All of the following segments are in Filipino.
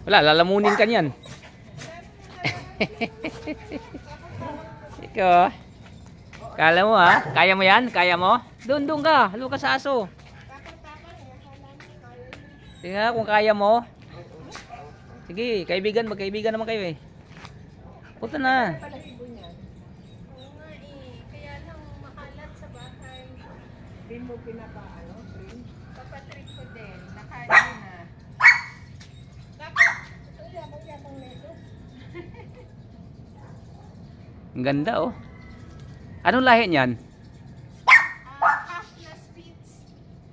Wala, lalamunin ka niyan. Ikaw. Kala mo ha? Kaya mo yan? Kaya mo? Doon ka. Halo ka sa aso. Tingnan kung kaya mo. Sige, kaibigan. Magkaibigan naman kayo eh. Punta na. Kaya lang makalat sa bahay. Hindi mo pinapaano, Prin? Papatrik ko din. Nakain na. Dapat, ito yabang-yabang nito. Ang ganda oh. Anong lahi niyan? Half na Spitz.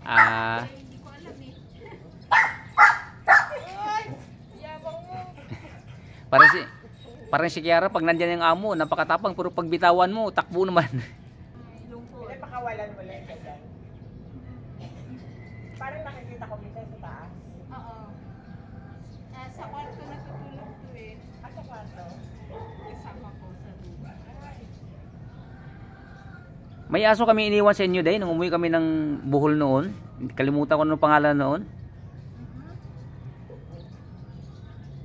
Hindi ko alam eh. Ay, yabang mo. Parang si Kiara pag nandiyan yung amo, napakatapang, puro pagbitawan mo, takbo naman. Lungkot. Hindi, pakawalan mo lang ito dyan. Parang nakikita ko minsan sa taas. Oo. Sa kwarto natutulog ko eh. Sa kwarto. Kasama ko sa room. May aso kami iniwan sa inyo day nung umuwi kami ng Bohol noon. Kalimutan ko anong pangalan noon.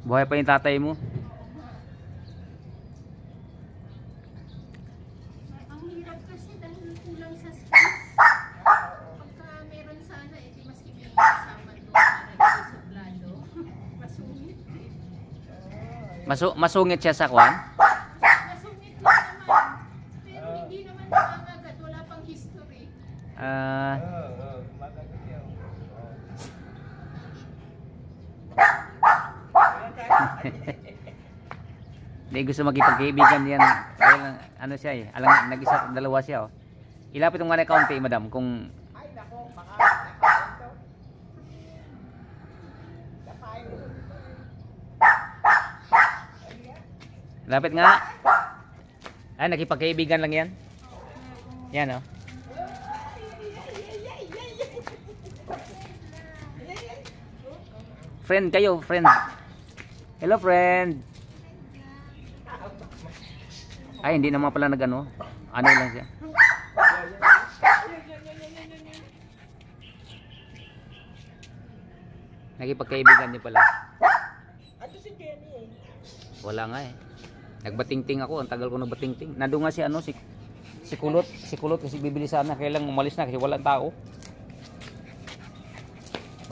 Buhay pa yung tatay mo. Ang hirap kasi dahil kulang sa space. Pagka meron sana eh, di maski may kasama doon para di sublado. Masungit eh. Masungit siya sa kwan. Masungit lang naman. Pero hindi naman nangangagat. Wala pang history. Hindi gusto makipagkaibigan yan. Ano siya eh. Alang nag-isa, dalawa siya oh. Ilapit mo nga na kaunti, madam, kung Ay, nako, baka nakapunto. lapit nga. Ay, nakipagkaibigan lang yan. Yan oh. Friend kayo, friend. Hello, friend. Ay, hindi naman pala nag-ano. Ano lang siya. Nakipagkaibigan niyo pala. Ato si Jenny eh. Wala nga eh. Nagbatingting ako, ang tagal ko nagbatingting. Nandun nga si ano, si Kulot kasi bibili sana, kailang umalis na kasi walang tao.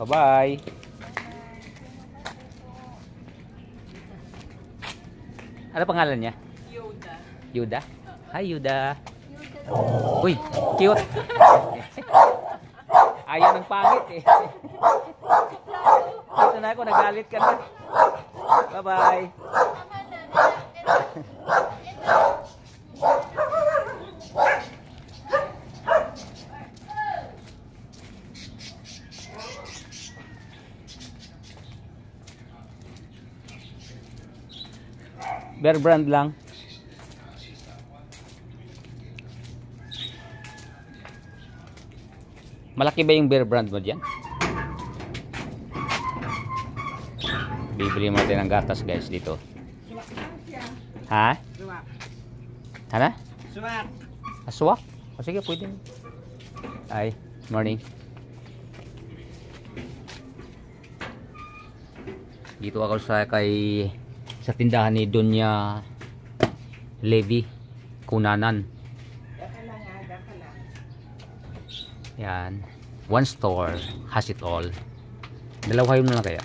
Bye-bye. Ano pangalan niya? Yoda. Yuda? Hi Yuda. Uy, cute. Ayaw ng pangit eh. Dito na ako, nagalit ka na. Bye-bye. Bear brand lang. Malaki ba yung bear brand mo dyan? Bibili mo natin ng gatas guys dito. Ha? Suwak. Ano? Suwak. Aswak? O sige, pwede. Ay, morning. Dito ako sa tindahan ni Donya Levi Kunanan. Daka lang ha, daka lang. Yan. One store has it all. Dalawa yun na lang kaya.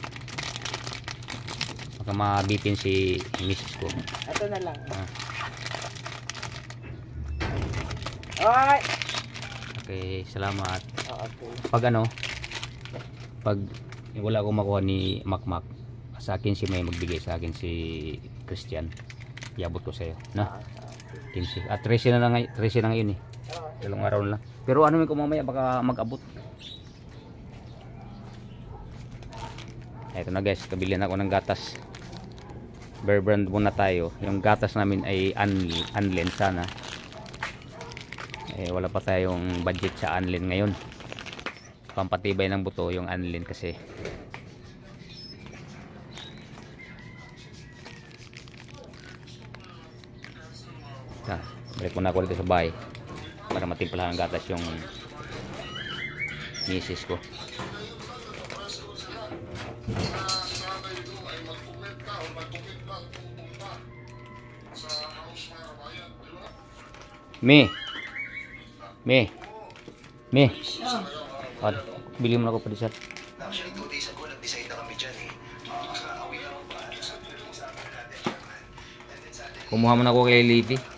Baka mabitin si Mrs. ko. Ito na lang. Ah. Ay! Okay, salamat. Okay. Pag wala akong makuha ni Makmak, sa akin si May magbigay, sa akin si Christian. Iabot ko sa'yo. Na? 15. At 13 na ngayon eh. Dalawang araw na lang. Pero ano ko mamaya, baka mag-abot. Eto na guys, kabilihan ako ng gatas. Bear brand muna tayo. Yung gatas namin ay Anlin sana. Eh wala pa tayong budget sa Anlin ngayon. Pampatibay ng buto yung Anlin kasi. Balik muna ako dito sa bahay para matimplahan ng gatas yung misis ko. Me. Me. Me. Oh. Ano? Bili mo na ako padisal. Actually, 2 days ago, nag-decide na kami dyan eh. Kakawin lang ba? Sa amin natin. And then sa atin, Kumuha mo na ako kay Liti.